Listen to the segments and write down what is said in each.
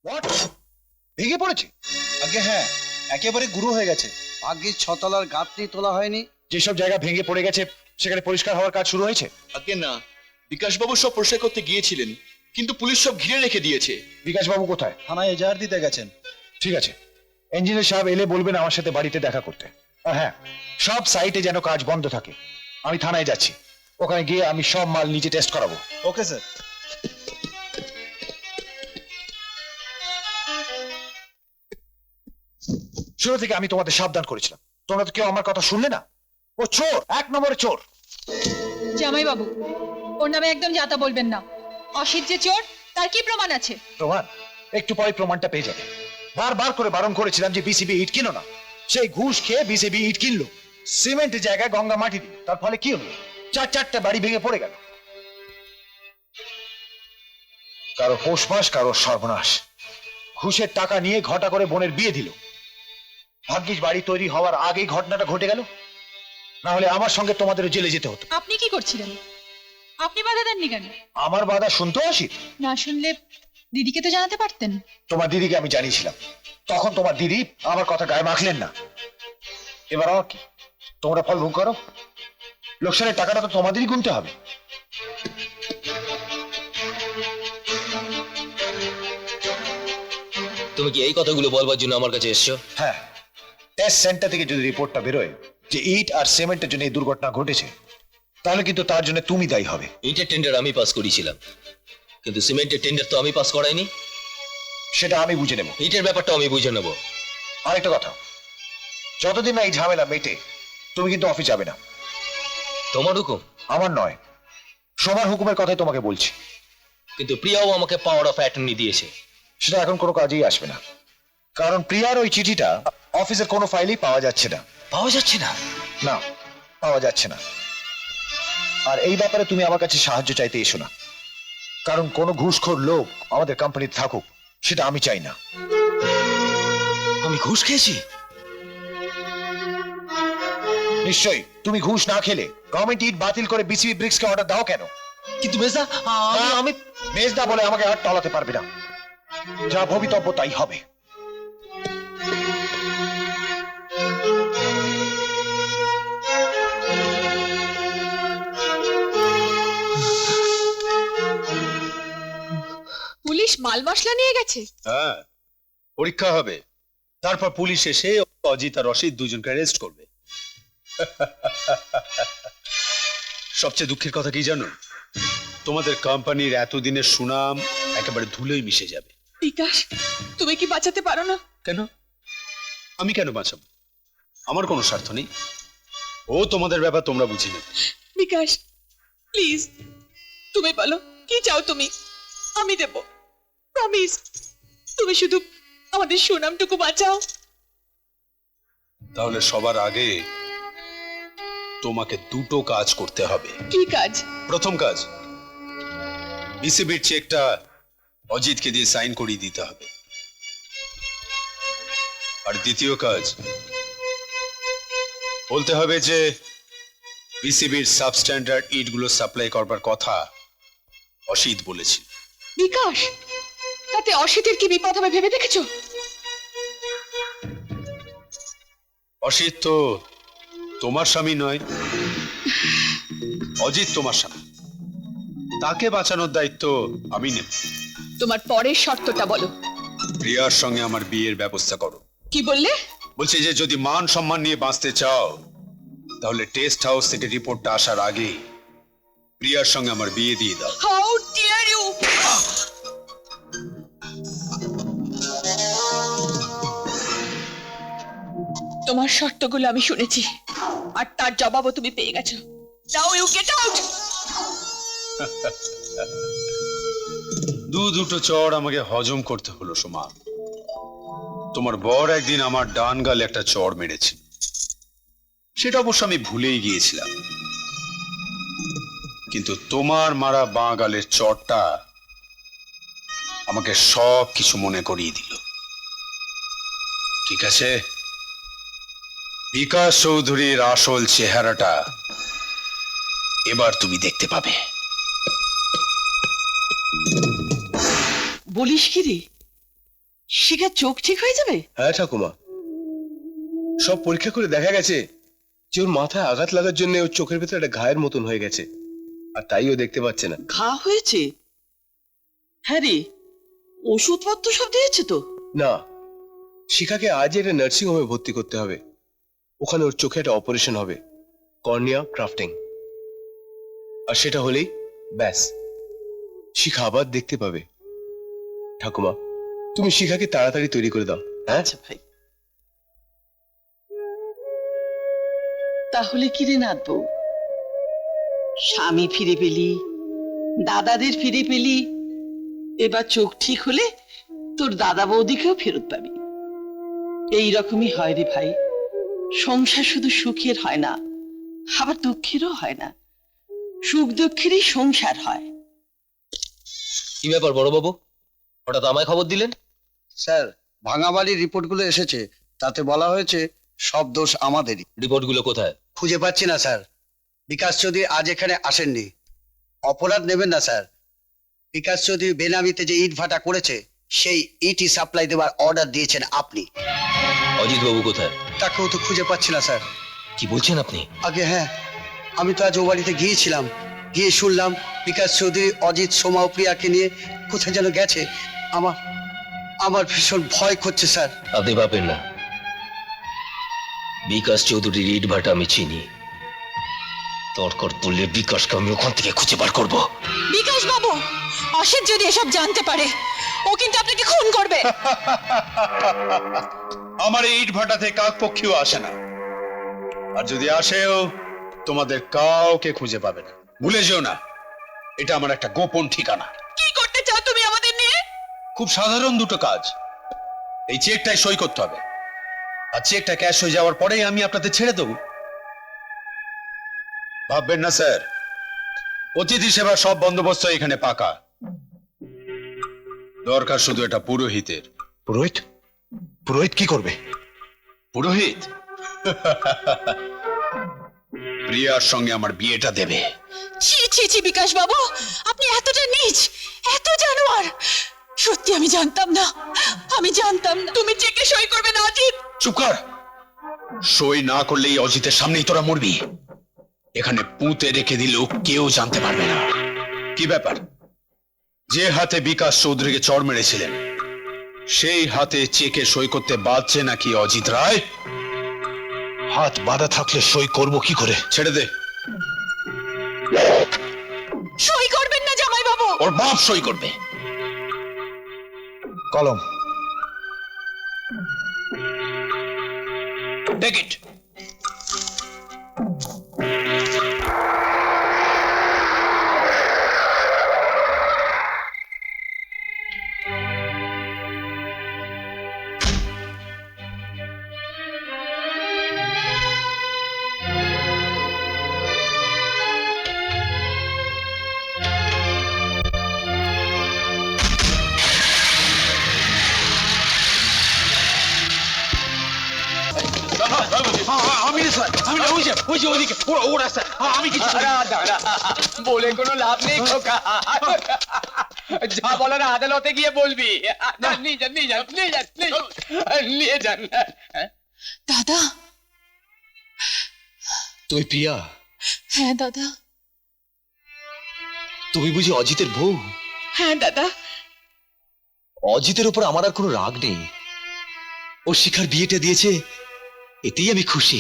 What? ভেঙে পড়েছে? আগে হ্যাঁ, একেবারে গুঁড়ো হয়ে গেছে। ভাগ্যিস ছতলার গাঁথনি তোলা হয়নি। যেসব জায়গা ভেঙে পড়ে গেছে সেখানে পরিষ্কার হওয়ার কাজ শুরু হয়েছে? আগে না, বিকাশবাবু সব পরিষ্কার করতে গিয়েছিলেন, কিন্তু পুলিশ সব ঘিরে রেখে দিয়েছে। বিকাশ বাবু কোথায়? থানায় এজাহার দিতে গেছেন। ঠিক আছে, ইঞ্জিনিয়ার সাহেব এলে বলবেন আমার সাথে বাড়িতে দেখা করতে। আর হ্যাঁ, সব সাইটে যেন কাজ বন্ধ থাকে। আমি থানায় যাচ্ছি, ওখানে গিয়ে আমি সব মাল নিচে টেস্ট করাবো। Okay sir. শুরু থেকে আমি তোমাদের সাবধান করেছিলাম, তোমরা তো কেউ আমার কথা শুনলে না। ও চোর, 1 নম্বরে চোর। জামাই বাবু, ওর নামে একদম যাতা বলবেন না। অসিত যে চোর, তার কি প্রমাণ আছে? প্রমাণ? একটু পরে প্রমাণটা পেয়ে যাবে। বারবার করে বারণ করেছিলাম যে বিসিবি ইট কিনো না, সেই ঘুষ খেয়ে বিসিবি ইট কিনলো, সিমেন্টের জায়গায় গঙ্গা মাটি দিল। তার ফলে কি হলো? চারটা বাড়ি ভেঙে পড়ে গেল। কারো পৌষ মাস, কারো সর্বনাশ। ঘুষের টাকা নিয়ে ঘটা করে বোনের বিয়ে দিল। ভাগ্যিস বাড়ি তৈরি হওয়ার আগেই ঘটনাটা ঘটে গেল, না হলে আমার সঙ্গে তোমাদেরও জেলে যেতে হতো। আপনি কি করছিলেন? আপনি বাধা দেননি কেন? আমার বাধা শুনতেও আসি? না শুনলে দিদিকে তো জানাতে পারতেন। তোমার দিদিকে আমি জানিয়েছিলাম, তখন তোমার দিদি আমার কথা গায়ে মাখলেন না। এবার আমার কি? তোমরা ফল ভোগ করো। লোকসানের টাকাটা তো তোমাদেরই গুনতে হবে। তুমি কি এই কথাগুলো বলবার জন্য আমার কাছে এসছো? হ্যাঁ, টেস্ট সেন্টার থেকে যদি রিপোর্টটা বেরোয় যে ইট আর সিমেন্টের জন্য এই দুর্ঘটনা ঘটেছে, তাহলে কিন্তু তার জন্য তুমি দায়ী হবে। ইটের টেন্ডার আমি পাস করেছিলাম, কিন্তু সিমেন্টের টেন্ডার তো আমি পাস করাইনি। সেটা আমি বুঝে নেব। ইটের ব্যাপারটা আমি বুঝে নেব। আরেকটা কথা, যতদিন না এই ঝামেলা মেটে তুমি কিন্তু অফিস যাবে না। তোমার হুকুম? আমার নয়, সোমার হুকুমের কথাই তোমাকে বলছি। কিন্তু প্রিয়াও আমাকে পাওয়ার অফ অ্যাটর্নি দিয়েছে। সেটা এখন কোনো কাজেই আসবে না, কারণ প্রিয়ার ওই চিঠিটা অফিসের কোনো ফাইলেই পাওয়া যাচ্ছে না। পাওয়া যাচ্ছে না? না, পাওয়া যাচ্ছে না। আর এই ব্যাপারে তুমি আমার কাছে সাহায্য চাইতে এসো না, কারণ কোনো ঘুষখোর লোক আমাদের কোম্পানিতে থাকুক সেটা আমি চাই না। আমি ঘুষ খেয়েছি? নিশ্চয়ই তুমি ঘুষ না খেলে গভর্নমেন্ট ইট বাতিল করে বিসিবি ব্রিক্সকে অর্ডার দাও কেন? কিন্তু মেজদা, আমি মেজদা বলে আমাকে আর টলাতে পারবে না। যা ভবিতব্য তাই হবে। পুলিশ মাল মশলা নিয়ে গেছে? হ্যাঁ, পরীক্ষা হবে, তারপর পুলিশ এসে অজিত আর রশিদ দুজনকে অ্যারেস্ট করবে। সবচেয়ে দুঃখের কথা কি জানো? তোমাদের কোম্পানির এতদিনের সুনাম একেবারে ধুলোয় মিশে যাবে। বিকাশ, তুমি কি বাঁচাতে পারো না? কেন? আমি কেন বাঁচাবো? আমার কোনো স্বার্থ নেই। ও তোমাদের ব্যাপার তোমরা বুঝে নেবে। বিকাশ প্লিজ, তুমি বলো কি চাও তুমি, আমি দেব, প্রমিস। তুমি শুধু আমাদের সুনামটুকু বাঁচাও। তাহলে সবার আগে তোমাকে দুটো কাজ করতে হবে। কি কাজ? প্রথম কাজ, বিসিবির চেকটা অজিতকে দিয়ে সাইন করিয়ে দিতে হবে। আর দ্বিতীয় কাজ, বলতে হবে যে বিসিবির সাবস্ট্যান্ডার্ড ইটগুলো সাপ্লাই করবার কথা অসিত বলেছিল। বিকাশ, তাতে অসিতের কি বিপদ হবে ভেবে দেখেছো? অসিত তো তোমার স্বামী নয়, অজিত তোমার স্বামী। তাকে বাঁচানোর দায়িত্ব আমি নেব। তোমার পরের শর্তটা বলো। প্রিয়ার সঙ্গে আমার বিয়ের ব্যবস্থা করো। কি বললে? বলছি যে যদি মান সম্মান নিয়ে বাঁচতে চাও, তাহলে টেস্ট হাউস থেকে রিপোর্টটা আসার আগে প্রিয়ার সঙ্গে আমার বিয়ে দিয়ে দাও। How dear you! তোমার শর্তগুলো আমি শুনেছি, আর তার জবাবও তুমি পেয়ে গেছো। Now you get out! দুটো চড় আমাকে হজম করতে হলো সোমা। তোমার বর একদিন আমার ডান গালে একটা চড় মেরেছে, সেটা অবশ্য আমি ভুলেই গিয়েছিলাম, কিন্তু তোমার মারা বাঁ গালের চড়টা আমাকে সব কিছু মনে করিয়ে দিল। ঠিক আছে, বিকাশ চৌধুরীর আসল চেহারাটা এবার তুমি দেখতে পাবে। বলিস কি রে? শিখার চোখ ঠিক হয়ে যাবে? হ্যাঁ ঠাকুমা, সব পরীক্ষা করে দেখা গেছে যে ওর মাথায় আঘাত লাগার জন্য ওর চোখের ভেতরে একটা ঘায়ের মতন হয়ে গেছে, আর তাই ও দেখতে পাচ্ছে না। ঘা হয়েছে? হ্যাঁ রে, ওষুধপত্র সব দিয়েছে তো? না, শিখাকে আজই একটা নার্সিং হোমে ভর্তি করতে হবে। ওখানে ওর চোখে একটা অপারেশন হবে, কর্নিয়া গ্রাফটিং। আর সেটা হলেই ব্যাস, শিখা আবার দেখতে পাবে। ঠাকুমা, তুমি শিখাকে তাড়াতাড়ি তৈরি করে দাও। হ্যাঁ আচ্ছা ভাই। তাহলে কি রে নাথ বউ, স্বামী ফিরে পেলি, দাদাদের ফিরে পেলি, এবার চোখ ঠিক হলে তোর দাদা বৌদিকেও ফেরত পাবি। এই রকমই হয় রে ভাই, সংসার শুধু সুখের হয় না, আবার দুঃখেরও হয় না, সুখ দুঃখেরই সংসার হয়। কি ব্যাপার বড়বাবু, হঠাৎ আমায় খবর দিলেন? স্যার, ভাঙা বাড়ির রিপোর্টগুলো এসেছে, তাতে বলা হয়েছে সব দোষ আমাদেরই। রিপোর্টগুলো কোথায়? খুঁজে পাচ্ছি না স্যার। বিকাশ চৌধুরী আজ এখানে আসেননি। অপরাধ নেবেন না স্যার, বিকাশ চৌধুরী বেনামিতে যে ইট ভাটা করেছে সেই ইটই সাপ্লাই দেওয়ার অর্ডার দিয়েছেন আপনি। অজিত বাবু কোথায়? তাকেও তো খুঁজে পাচ্ছি না স্যার। কি বলছেন আপনি? আগে হ্যাঁ, আমি তো আজ ও বাড়িতে গিয়েছিলাম, গিয়ে শুনলাম বিকাশ চৌধুরী অজিত, সোমা ও প্রিয়াকে নিয়ে কোথায় যেন গেছে। আমার আমার ভীষণ ভয় করছে স্যার। আপনি ভাবেন না, বিকাশ চৌধুরীর ইট ভাটা আমি চিনি। দরকার পড়লে বিকাশকে আমি ওখান থেকে খুঁজে বার করবো। বিকাশ বাবু, অসিত যদি এসব জানতে পারে ও কিন্তু আপনাকে খুন করবে। আমার এই ইট ভাটাতে কাক পক্ষীও আসে না, আর যদি আসেও তোমাদের কাউকে খুঁজে পাবে না। ভুলে যেও না, এটা আমার একটা গোপন ঠিকানা। কি করতে চাও তুমি আমাদের নিয়ে? খুব সাধারণ দুটো কাজ। এই চেকটাই সই করতে হবে, আর চেকটা ক্যাশ হয়ে যাওয়ার পরেই আমি আপনাদের ছেড়ে দেবো। ভাববেন না স্যার, অতিথি সেবার সব বন্দোবস্ত এখানে পাকা। দরকার শুধু এটা পুরোহিতের। পুরোহিত? পুরোহিত কি করবে? পুরোহিত প্রিয়ার সঙ্গে আমার বিয়েটা দেবে। ছি ছি ছি বিকাশ বাবু, আপনি এতটা নীচ, এত জানোয়ার। সত্যি আমি জানতাম না, আমি জানতাম না তুমি চেকে সই করবে না অজিত। চুপ কর, সই না করলেই অজিতের সামনেই তোরা মরবি। এখানে পুঁতে রেখে দিলেও কেউ জানতে পারবে না। কি ব্যাপার, যে হাতে বিকাশ চৌধুরীকে চড় মেরেছিলেন সেই হাতে চেকে সই করতে বাধ্য নাকি অজিত রায়? হাত বাঁধা থাকলে সই করব কি করে? ছেড়ে দে। সই করবেন না জামাই বাবু। ওর বাপ সই করবে। কলম। Take it. বলে কোনো লাভ নেই খোকা, যা বলার আদালতে গিয়ে বলবি। নিয়ে যান, নিয়ে যান, নিয়ে যান, নিয়ে যান। দাদা। তুই প্রিয়া? হ্যাঁ দাদা। তুমি বুঝি অজিতের বউ? হ্যাঁ দাদা। অজিতের উপর আমার আর কোনো রাগ নেই। ও শিখার বিয়েটা দিয়েছে, এতেই আমি খুশি।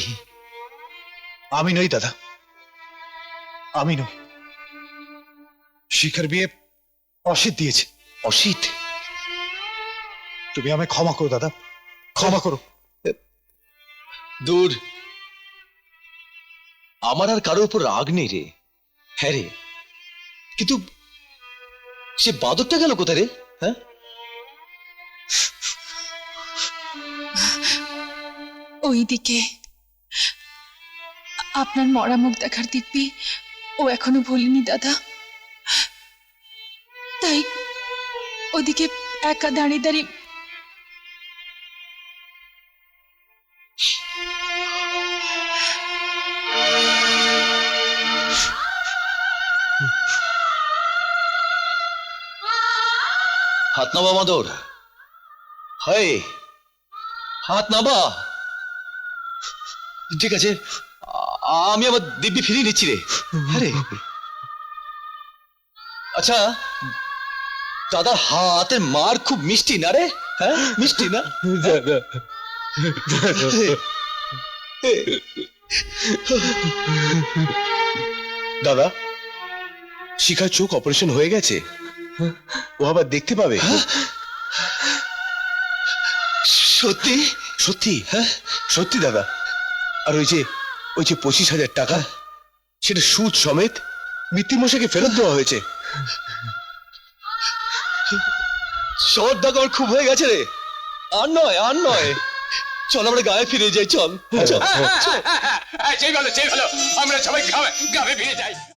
আমি নই দাদা, আমি নই। শিখার বিয়ে অসিত দিয়েছে। অসিত? তুমি আমায় ক্ষমা করো দাদা, ক্ষমা করো। দূর, আমার আর কারোর উপর রাগ নেই রে। হ্যাঁ রে, কিন্তু সে বাদরটা গেল কোথায় রে? হ্যাঁ, ওইদিকে আপনার মরা মুখ দেখার দিব্যি ও এখনো ভুলিনি দাদা। তাই ওদিকে একা দাঁড়িয়ে দাঁড়িয়ে হাত নামা মাদর, হায়, হাত নাবা। ঠিক আছে, আমি আমার দিব্যি ফিরিয়ে নিচ্ছি রে। আরে আচ্ছা, দাদার হাতের মার খুব মিষ্টি না রে? হ্যাঁ, মিষ্টি না? দাদা, শিখার চোখ অপারেশন হয়ে গেছে, ও আবার দেখতে পাবে। সত্যি? সত্যি? হ্যাঁ সত্যি দাদা। আর ওই যে 25,000 টাকা, সেটা সুদ সমেত মৃত্যুমশাইকে ফেরত দেওয়া হয়েছে। শহর দাগ আমার খুব হয়ে গেছে রে। আর নয়, আর নয়, চল আমরা গায়ে ফিরে যাই। চল চল। সেই ভালো, আমরা সবাই গ্রামে ফিরে যাই।